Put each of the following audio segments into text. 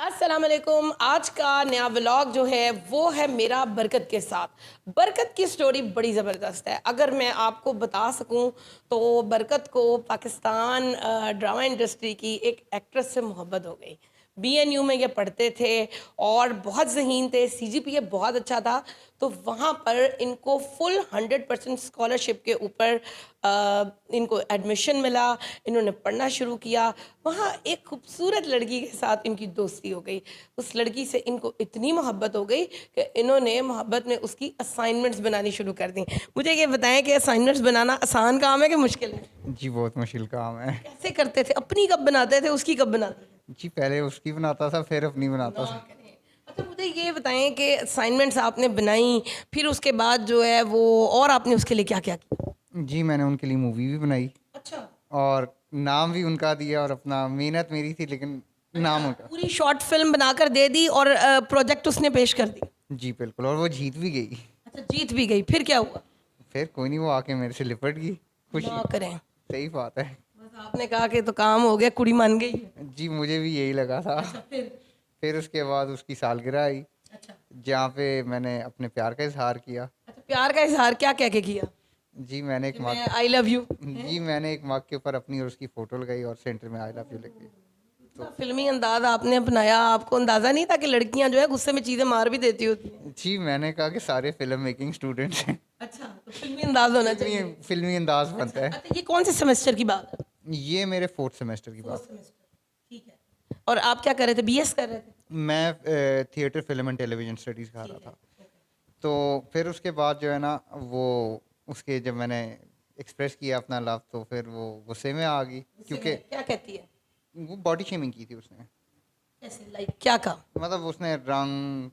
अस्सलाम वालेकुम। आज का नया व्लॉग जो है वो है मेरा बरकत के साथ। बरकत की स्टोरी बड़ी ज़बरदस्त है। अगर मैं आपको बता सकूं तो बरकत को पाकिस्तान ड्रामा इंडस्ट्री की एक एक्ट्रेस से मोहब्बत हो गई। बीएनयू में ये पढ़ते थे और बहुत ज़हीन थे, सीजीपीए बहुत अच्छा था। तो वहाँ पर इनको फुल 100% स्कॉलरशिप के ऊपर इनको एडमिशन मिला। इन्होंने पढ़ना शुरू किया। वहाँ एक खूबसूरत लड़की के साथ इनकी दोस्ती हो गई। उस लड़की से इनको इतनी मोहब्बत हो गई कि इन्होंने मोहब्बत में उसकी असाइनमेंट्स बनानी शुरू कर दी। मुझे ये बताएं कि असाइनमेंट्स बनाना आसान काम है कि मुश्किल है? जी, बहुत मुश्किल काम है। कैसे करते थे? अपनी कब बनाते थे, उसकी कब बनाते थे? जी, पहले उसकी बनाता था, फिर अपनी बनाता ना था। करें। अच्छा, मुझे ये बताएं कि असाइनमेंट्स आपने बनाई, फिर उसके बाद जो है वो और आपने उसके लिए क्या क्या किया? जी, मैंने उनके लिए मूवी भी बनाई अच्छा। और नाम भी उनका दिया और अपना मेहनत मेरी थी लेकिन अच्छा, नाम उनका। पूरी शॉर्ट फिल्म बनाकर दे दी और प्रोजेक्ट उसने पेश कर दिया। जी, बिल्कुल और वो जीत भी गई। अच्छा, जीत भी गई, फिर क्या हुआ? फिर कोई नहीं, वो आके मेरे से लिपट गई। खुशी ना करें। सही बात है। बस आपने कहा कि तो काम हो गया, कुड़ी मान गई। जी, मुझे भी यही लगा था। अच्छा, फिर? फिर उसके बाद उसकी सालगिरह आई, अच्छा। जहाँ पे मैंने अपने प्यार का इज़हार किया। अच्छा, प्यार का इजहार क्या कह के किया? जी, मैंने एक कि मग मैं आई लव यू? जी, मैंने एक मग के ऊपर अपनी और उसकी फ़ोटो लगाई और सेंटर में आई लव यू लिख दी। इतना फिल्मी अंदाज आपने अपनाया। आपको अंदाजा नहीं था कि लड़कियां जो है गुस्से में चीजें मार भी देती होती हैं? जी, मैंने कहा कि सारे फ़िल्म मेकिंग स्टूडेंट्स हैं। अच्छा, तो फिल्मी अंदाज होना फ़िल्मी चाहिए। फ़िल्मी अंदाज़ बनता है। अच्छा, ये कौन से सेमेस्टर की बात है? ये मेरे 4th सेमेस्टर की फोर्थ बात। सेमेस्टर। ठीक है। और आप क्या कर रहे थे? बीएस कर रहे थे? मैं theatre, film and television studies कर रहा ठीक है। था। तो फिर उसके बाद जो है ना, वो उसके जब मैंने एक्सप्रेस किया अपना लव, तो फिर वो गुस्से में आ गई गुस्से क्योंकि में क्या कहती है? वो बॉडी शेमिंग की थी उसने। कैसे, लाइक क्या कहा? मतलब उसने रंग,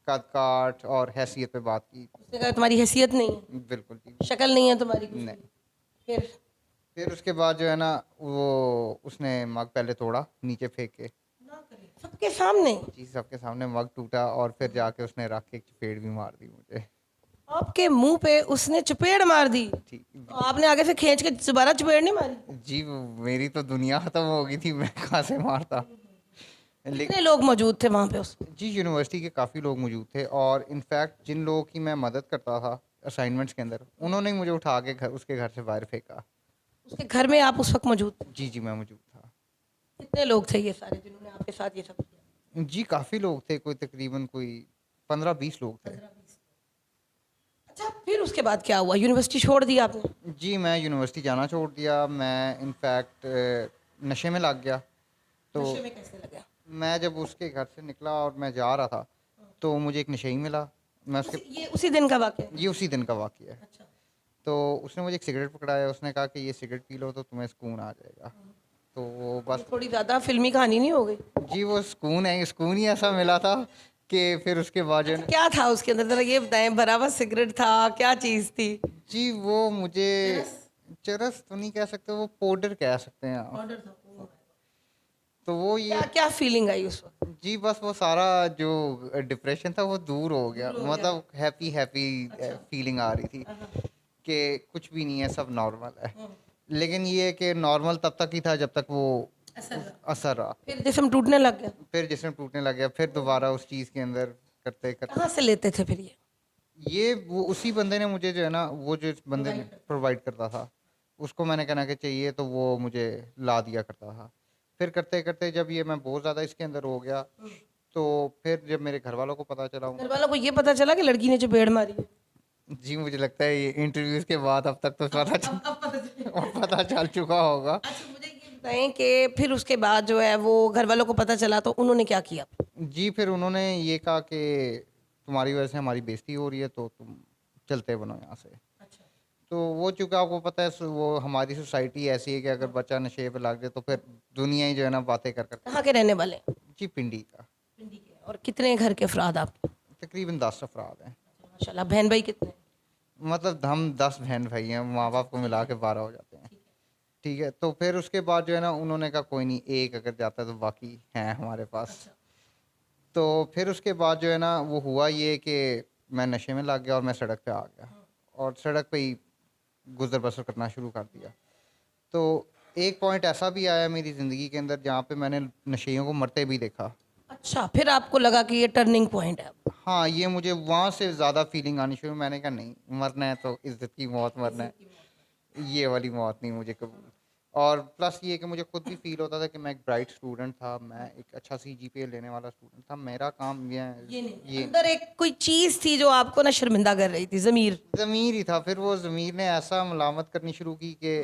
कद-काठ और हैसियत पे बात की। उसने कहा तुम्हारी हैसियत नहीं है, बिल्कुल जी, शक्ल नहीं है तुम्हारी कुछ नहीं। भी। फिर? फिर उसके बाद जो है ना, वो उसने मग पहले तोड़ा नीचे फेंक के। ना करे सबके सामने? जी, सबके सामने मग टूटा और फिर जाके उसने रख के एक चपेड़ भी मार दी मुझे। आपके मुंह पे उसने चपेड़ मार दी? ठीक। तो आपने आगे से खींच के दोबारा चपेड़ नहीं मारी? जी, मेरी तो दुनिया ख़त्म हो गई थी, मैं कहाँ से मारता। कितने लेकिन लोग मौजूद थे वहां पे उस? जी, यूनिवर्सिटी के काफ़ी लोग मौजूद थे और इनफैक्ट जिन लोगों की मैं मदद करता था असाइनमेंट्स के अंदर, उन्होंने ही मुझे उठा के उसके घर से बाहर फेंका। उसके घर में आप उस वक्त मौजूद थे? जी, जी, मैं मौजूद था। कितने लोग थे ये सारे जिन्होंने आपके साथ ये सब किया? जी, काफ़ी लोग थे, कोई तकरीबन कोई 15-20 लोग थे। 15-20। अच्छा, फिर उसके बाद क्या हुआ? यूनिवर्सिटी छोड़ दी आपने? जी, मैं यूनिवर्सिटी जाना छोड़ दिया। मैं इनफैक्ट नशे में लग गया। तो नशे में कैसे लगा? मैं जब उसके घर से निकला और मैं जा रहा था, तो मुझे एक नशेड़ी मिला। मैं उसके ये उसी दिन का वाक़या है? ये उसी दिन का वाक़या है। अच्छा। तो उसने मुझे एक सिगरेट पकड़ाया, उसने कहा कि ये सिगरेट पी लो तो तुम्हें सुकून आ जाएगा। तो वो ये बस थोड़ी ज़्यादा फिल्मी कहानी नहीं हो गई? जी, वो सुकून है, सुकून ही ऐसा मिला था कि फिर उसके बाद जो है अच्छा, ना। क्या था उसके अंदर ज़रा ये बताएं? भरा हुआ सिगरेट था, क्या चीज़ थी? जी, वो मुझे चरस? चरस तो नहीं कह सकते, वो पाउडर कह सकते हैं आप। ऑर्डर था? ओह! तो वो क्या ये क्या फीलिंग आई उस वक़्त? जी, बस वो सारा जो डिप्रेशन था वो दूर हो गया। दूर हो गया? मतलब हैप्पी हैप्पी अच्छा। फीलिंग आ रही थी हाँ, हाँ। कि कुछ भी नहीं है, सब नॉर्मल है। हुँ। लेकिन ये कि नॉर्मल तब तक ही था जब तक वो असर रहा। असर रहा। फिर जिस्म टूटने लग गया? फिर जिस्म टूटने लग गया, फिर दोबारा उस चीज़ के अंदर करते करते कहाँ से लेते थे फिर ये? ये वो उसी बंदे ने मुझे जो है ना, वो जो बंदे ने प्रोवाइड करते? प्रोवाइड करता था, उसको मैंने कहना कि चाहिए तो वो मुझे ला दिया करता था। फिर करते करते जब ये मैं बहुत ज़्यादा इसके अंदर हो गया, हुँ। तो फिर जब मेरे घर वालों को पता चला। घर वालों को ये पता चला कि लड़की ने चपेड़ मारी है? जी, मुझे लगता है ये इंटरव्यूज़ के बाद अब तक तो अब पता चला। पता चल चुका होगा। अच्छा, मुझे ये बताएं कि फिर उसके बाद जो है वो घर वालों को पता चला तो उन्होंने क्या किया? जी, फिर उन्होंने ये कहा कि तुम्हारी वजह से हमारी बेइज़्ज़ती हो रही है, तो तुम चलते बनो यहाँ से। अच्छा। तो वो चूँकि आपको पता है वो हमारी सोसाइटी ऐसी है कि अगर बच्चा नशे पे लग जाए तो फिर दुनिया ही जो है ना बातें कर कहाँ के रहने वाले हैं? जी, पिंडी का। पिंडी के। और कितने घर के अफराद आपके? तकरीबन 10 अफराद हैं। माशाल्लाह, बहन भाई कितने हैं? मतलब हम 10 बहन-भाई हैं, माँ-बाप को ठीक मिला है। के 12 हो जाते हैं। ठीक है। ठीक है, तो फिर उसके बाद जो है ना उन्होंने कहा कोई नहीं, एक अगर जाता है तो बाकी हैं हमारे पास। अच्छा। तो फिर उसके बाद जो है ना वो हुआ ये कि मैं नशे में लग गया और मैं सड़क पे आ गया और सड़क पे ही गुज़र बसर करना शुरू कर दिया। तो एक पॉइंट ऐसा भी आया मेरी ज़िंदगी के अंदर जहाँ पे मैंने नशेइयों को मरते भी देखा। अच्छा, फिर आपको लगा कि ये टर्निंग पॉइंट है। हाँ, ये मुझे वहाँ से ज़्यादा फीलिंग आनी शुरू, मैंने कहा नहीं, मरना है तो इज्जत की मौत मरना है, ये वाली मौत नहीं मुझे कबूल। और प्लस ये कि मुझे खुद भी फील होता था कि मैं एक ब्राइट स्टूडेंट था, मैं एक अच्छा सीजीपीए लेने वाला स्टूडेंट था, मेरा काम ये अंदर एक कोई चीज थी जो आपको ना शर्मिंदा कर रही थी, जमीर। ज़मीर ही था। फिर वो ज़मीर ने ऐसा मलामत करनी शुरू की कि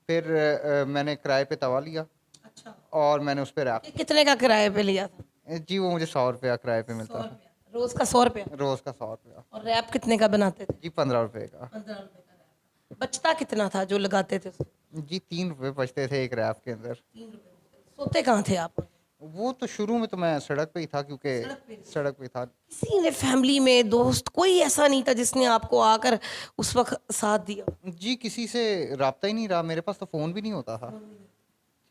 फिर मैंने किराए पे तवा लिया अच्छा, और मैंने उस पर रैप, कितने का किराए पे लिया था? जी वो मुझे 100 रुपया किराए पे मिलता था, रोज का 100 रुपया? रोज़ का 100 रुपया। और रैप कितने का बनाते थे? जी 15 रुपये का। 15 रुपए का रैप। बचता कितना था जो लगाते थे उसमें? जी 3 रुपये बचते थे एक रैप के अंदर। सोते कहाँ थे आप? वो तो शुरू में तो मैं सड़क पे ही था, क्योंकि सड़क पे था। किसी ने फैमिली में, दोस्त, कोई ऐसा नहीं था जिसने आपको आकर उस वक्त साथ दिया? जी किसी से राब्ता ही नहीं रहा, मेरे पास तो फ़ोन भी नहीं होता था।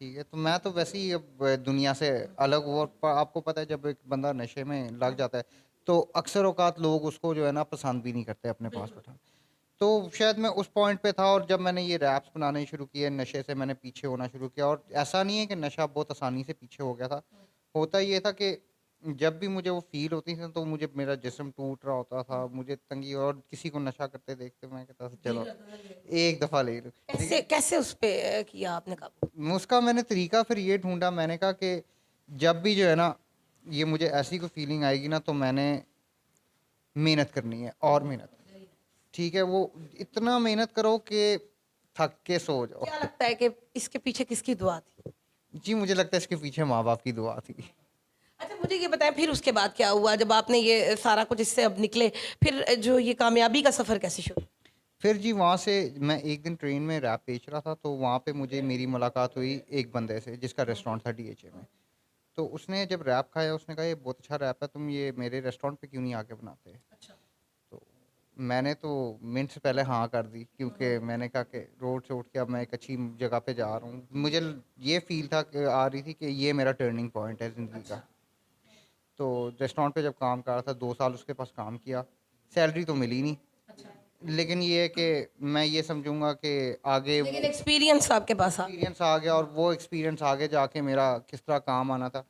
ठीक है, तो मैं तो वैसे ही अब दुनिया से अलग हुआ। और आपको पता है जब एक बंदा नशे में लग जाता है तो अक्सर औकात लोग उसको जो है ना पसंद भी नहीं करते अपने पास बैठा। तो शायद मैं उस पॉइंट पे था, और जब मैंने ये रैप्स बनाने शुरू किए, नशे से मैंने पीछे होना शुरू किया। और ऐसा नहीं है कि नशा बहुत आसानी से पीछे हो गया था, होता ये था कि जब भी मुझे वो फील होती थी तो मुझे मेरा जिस्म टूट रहा होता था, मुझे तंगी, और किसी को नशा करते देखते मैं कहता था चलो एक दफ़ा ले लो। कैसे कैसे उस पे किया आपने काबू? उसका मैंने तरीका फिर ये ढूंढा, मैंने कहा कि जब भी जो है ना ये मुझे ऐसी कोई फीलिंग आएगी ना, तो मैंने मेहनत करनी है और मेहनत। ठीक है, वो इतना मेहनत करो कि थक के सो जाओ। क्या लगता है कि इसके पीछे किसकी दुआ थी? जी मुझे लगता है इसके पीछे माँ बाप की दुआ थी। अच्छा, मुझे ये बताएं, फिर उसके बाद क्या हुआ जब आपने ये सारा कुछ इससे अब निकले? फिर जो ये कामयाबी का सफर कैसे शुरू? फिर जी वहाँ से मैं एक दिन ट्रेन में रैप बेच रहा था, तो वहाँ पे मुझे मेरी मुलाकात हुई एक बंदे से जिसका रेस्टोरेंट था डीएचए में। तो उसने जब रैप खाया, उसने कहा ये बहुत अच्छा रैप है, तुम ये मेरे रेस्टोरेंट पे क्यों नहीं आके बनाते? अच्छा। तो मैंने तो मिनट से पहले हाँ कर दी, क्योंकि मैंने कहा कि रोड से उठ के अब मैं एक अच्छी जगह पे जा रहा हूँ। मुझे ये फील था कि आ रही थी कि ये मेरा टर्निंग पॉइंट है ज़िंदगी का। तो रेस्टोरेंट पे जब काम कर रहा था, 2 साल उसके पास काम किया, सैलरी तो मिली नहीं, लेकिन ये है कि मैं ये समझूंगा कि आगे वो लेकिन एक्सपीरियंस आपके पास आ एक्सपीरियंस आ गया, और वो एक्सपीरियंस आगे जाके मेरा किस तरह काम आना था।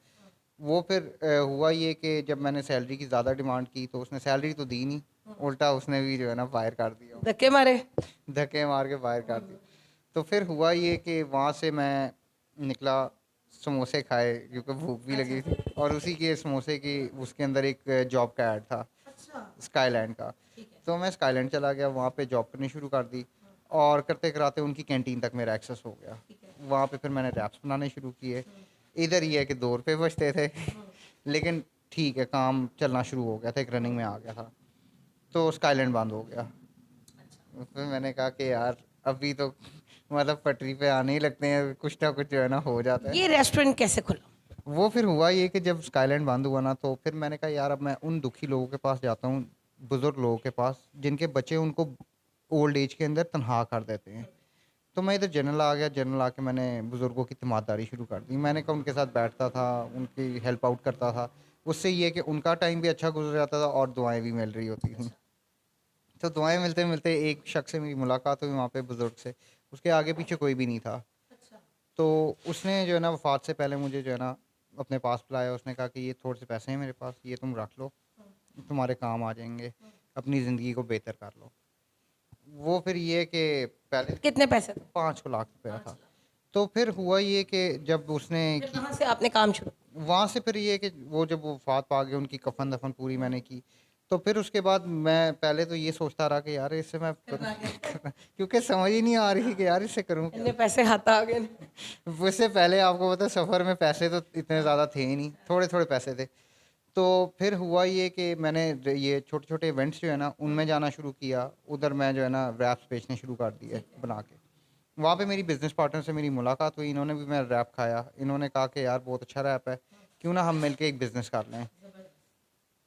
वो फिर हुआ ये कि जब मैंने सैलरी की ज़्यादा डिमांड की तो उसने सैलरी तो दी नहीं, उल्टा उसने भी जो है ना फायर कर दिया, धक्के मारे? धक्के मार के फायर कर दिया। तो फिर हुआ ये कि वहाँ से मैं निकला, समोसे खाए क्योंकि भूख भी लगी थी, और उसी के समोसे की उसके अंदर एक जॉब का ऐड था स्काईलैंड का। तो मैं स्काईलैंड चला गया, वहाँ पे जॉब करनी शुरू कर दी, और करते कराते उनकी कैंटीन तक मेरा एक्सेस हो गया। वहाँ पे फिर मैंने रैप्स बनाने शुरू किए। इधर ये है कि 2 रुपये बचते थे, लेकिन ठीक है काम चलना शुरू हो गया था, एक रनिंग में आ गया था। तो स्काईलैंड बंद हो गया। फिर मैंने कहा कि यार अभी तो मतलब पटरी पे आने ही लगते हैं, कुछ ना कुछ जो है ना हो जाता है। ये रेस्टोरेंट कैसे खुला? वो फिर हुआ ये कि जब स्काईलैंड बंद हुआ ना, तो फिर मैंने कहा यार अब मैं उन दुखी लोगों के पास जाता हूँ, बुजुर्ग लोगों के पास जिनके बच्चे उनको ओल्ड एज के अंदर तनहा कर देते हैं। तो मैं इधर जनरल आ गया, जनरल आके मैंने बुज़ुर्गों की तीमारदारी शुरू कर दी। मैंने कहा उनके साथ बैठता था, उनकी हेल्प आउट करता था, उससे ये कि उनका टाइम भी अच्छा गुजर जाता था और दुआएं भी मिल रही होती थी। तो दुआएं मिलते मिलते एक शख्स से मेरी मुलाकात हुई वहाँ पे, बुज़ुर्ग से, उसके आगे पीछे कोई भी नहीं था। तो उसने जो है ना वफ़ात से पहले मुझे जो है ना अपने पास बुलाया, उसने कहा कि ये थोड़े से पैसे हैं मेरे पास, ये तुम रख लो, तुम्हारे काम आ जाएंगे, अपनी ज़िंदगी को बेहतर कर लो। वो फिर ये कि पहले कितने पैसे थे? 5 लाख रुपया था। तो फिर हुआ ये कि जब उसने फिर कहाँ से आपने काम शुरू? वहाँ से फिर ये कि वो जब वो वफात पा गए, उनकी कफन दफन पूरी मैंने की। तो फिर उसके बाद मैं पहले तो ये सोचता रहा कि यार इससे मैं करूँ क्योंकि समझ ही नहीं आ रही कि यार इससे करूँ क्या। इतने पैसे हाथ आ गए? उससे पहले आपको पता है सफ़र में पैसे तो इतने ज़्यादा थे ही नहीं, थोड़े थोड़े पैसे थे। तो फिर हुआ ये कि मैंने ये छोटे छोटे इवेंट्स जो है ना उनमें जाना शुरू किया, उधर मैं जो है ना रैप्स बेचने शुरू कर दिए बना के। वहाँ पे मेरी बिज़नेस पार्टनर से मेरी मुलाकात हुई, इन्होंने भी मेरा रैप खाया, इन्होंने कहा कि यार बहुत अच्छा रैप है, क्यों ना हम मिलके एक बिज़नेस कर लें।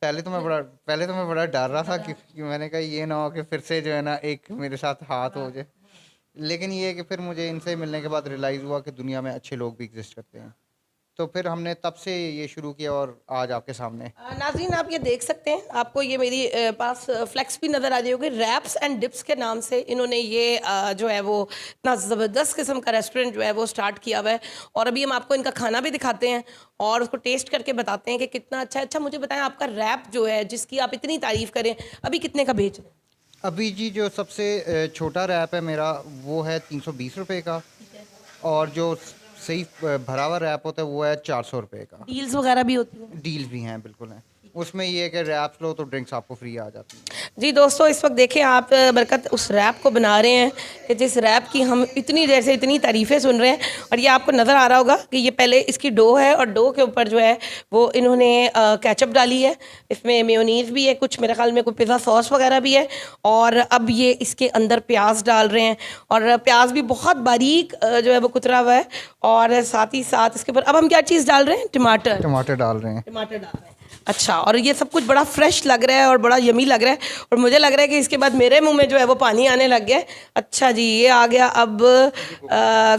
पहले तो मैं बड़ा डर रहा था कि मैंने कहा ये ना हो कि फिर से जो है ना एक मेरे साथ हाथ हो जाए। लेकिन ये है कि फिर मुझे इनसे मिलने के बाद रियलाइज़ हुआ कि दुनिया में अच्छे लोग भी एग्जिस्ट करते हैं। तो फिर हमने तब से ये शुरू किया और आज आपके सामने। नाज़रीन आप ये देख सकते हैं, आपको ये मेरी पास फ्लेक्स भी नज़र आ रही होगी। रैप्स एंड डिप्स के नाम से इन्होंने ये जो है वो इतना ज़बरदस्त किस्म का रेस्टोरेंट जो है वो स्टार्ट किया हुआ है। और अभी हम आपको इनका खाना भी दिखाते हैं और उसको टेस्ट करके बताते हैं कि कितना अच्छा है। अच्छा मुझे बताएं, आपका रैप जो है जिसकी आप इतनी तारीफ़ करें, अभी कितने का बेच रहे हैं? अभी जी जो सबसे छोटा रैप है मेरा वो है 320 रुपये का, और जो सही भरा हुआ रैप होता है वो है 400 रुपये का। डील्स वगैरह भी होती हैं? डील्स भी हैं, बिल्कुल हैं। उसमें ये है कि रैप्स लो तो ड्रिंक्स आपको फ्री आ जाती हैं। जी दोस्तों, इस वक्त देखें आप, बरकत उस रैप को बना रहे हैं कि जिस रैप की हम इतनी देर से इतनी तारीफ़ें सुन रहे हैं। और ये आपको नज़र आ रहा होगा कि ये पहले इसकी डो है और डो के ऊपर जो है वो इन्होंने केचप डाली है, इसमें मेयोनीज़ भी है, कुछ मेरे ख्याल में कोई पिज़्ज़ा सॉस वगैरह भी है। और अब ये इसके अंदर प्याज डाल रहे हैं और प्याज भी बहुत बारीक जो है वो कुतरा हुआ है। और साथ ही साथ इसके ऊपर अब हम क्या चीज़ डाल रहे हैं? टमाटर। टमाटर डाल रहे हैं। टमाटर डाल रहे हैं। अच्छा, और ये सब कुछ बड़ा फ्रेश लग रहा है और बड़ा यमी लग रहा है। और मुझे लग रहा है कि इसके बाद मेरे मुंह में जो है वो पानी आने लग गया है। अच्छा जी, ये आ गया अब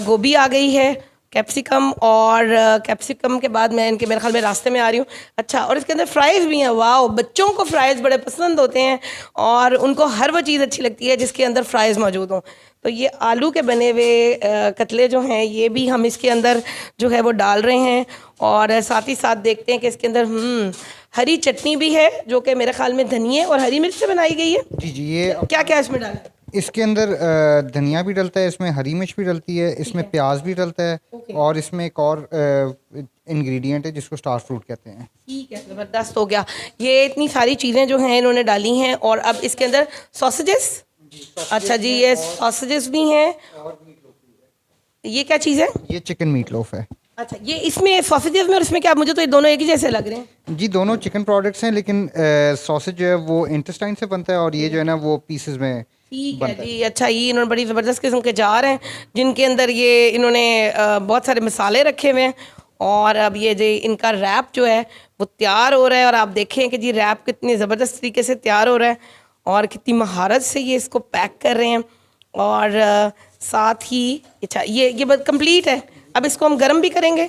गोभी आ गई है, कैप्सिकम, और कैप्सिकम के बाद मैं इनके मेरे ख्याल में रास्ते में आ रही हूँ। अच्छा, और इसके अंदर फ्राइज़ भी हैं। वाह, बच्चों को फ्राइज़ बड़े पसंद होते हैं और उनको हर वो चीज़ अच्छी लगती है जिसके अंदर फ्राइज़ मौजूद हों। तो ये आलू के बने हुए कतले जो हैं ये भी हम इसके अंदर जो है वो डाल रहे हैं। और साथ ही साथ देखते हैं कि इसके अंदर हरी चटनी भी है जो कि मेरे ख्याल में धनिया और हरी मिर्च से बनाई गई है। जी जी, ये क्या क्या इसमें डाला है? इसके अंदर धनिया भी डलता है, इसमें हरी मिर्च भी डलती है, इसमें प्याज भी डलता है, और इसमें एक और इंग्रेडिएंट है जिसको स्टार फ्रूट कहते हैं। ठीक है, ज़बरदस्त हो गया। ये इतनी सारी चीज़ें जो हैं इन्होंने डाली हैं। और अब इसके अंदर सॉसेजेस। अच्छा जी, ये सॉसेजेस भी हैं। ये क्या चीज़ है? ये चिकन मीट लोफ है। अच्छा, ये इसमें सॉसेजेस में और इसमें क्या? मुझे तो ये दोनों एक ही जैसे लग रहे हैं। जी दोनों चिकन प्रोडक्ट्स हैं, लेकिन सॉसेज जो है वो इंटेस्टाइन से बनता है और ये जो है ना वो पीसेस में ठीक है जी। अच्छा, ये इन्होंने बड़ी ज़बरदस्त किस्म के जार हैं जिनके अंदर ये इन्होंने बहुत सारे मसाले रखे हुए हैं। और अब ये जो इनका रैप जो है वो तैयार हो रहा है। और आप देखें कि जी रैप कितनी ज़बरदस्त तरीके से तैयार हो रहा है और कितनी महारत से ये इसको पैक कर रहे हैं। और साथ ही अच्छा, ये बात कंप्लीट है। अब इसको हम गर्म भी करेंगे।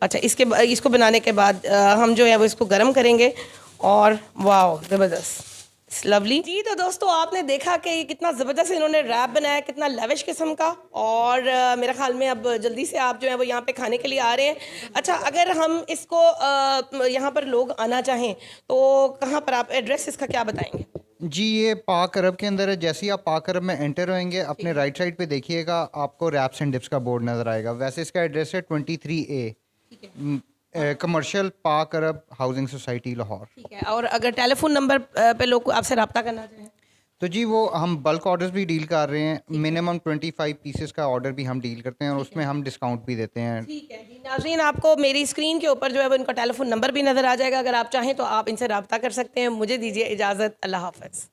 अच्छा, इसको बनाने के बाद हम जो है वो इसको गर्म करेंगे। और वाह, ज़बरदस्त, लवली जी। तो दोस्तों आपने देखा कि ये कितना ज़बरदस्त इन्होंने रैप बनाया, कितना लेविश किस्म का। और मेरे ख्याल में अब जल्दी से आप जो है वो यहाँ पे खाने के लिए आ रहे हैं। अच्छा, अगर हम इसको यहाँ पर लोग आना चाहें तो कहाँ पर, आप एड्रेस इसका क्या बताएंगे? जी ये पाक अरब के अंदर है। जैसे ही आप पाक अरब में एंटर होंगे अपने राइट साइड पे देखिएगा, आपको रैप्स एंड डिप्स का बोर्ड नज़र आएगा। वैसे इसका एड्रेस है 23A कमर्शियल पाक अरब हाउसिंग सोसाइटी लाहौर। ठीक है। और अगर टेलीफोन नंबर पे लोग आपसे रब्ता करना चाहें तो जी वो हम बल्क ऑर्डर्स भी डील कर रहे हैं। मिनिमम 25 पीसेस का ऑर्डर भी हम डील करते हैं और उसमें हम डिस्काउंट भी देते हैं। ठीक है जी। नाज़रीन, आपको मेरी स्क्रीन के ऊपर जो है वो इनका टेलीफोन नंबर भी नज़र आ जाएगा। अगर आप चाहें तो आप इनसे रब्ता कर सकते हैं। मुझे दीजिए इजाज़त। अल्लाह हाफ़िज़।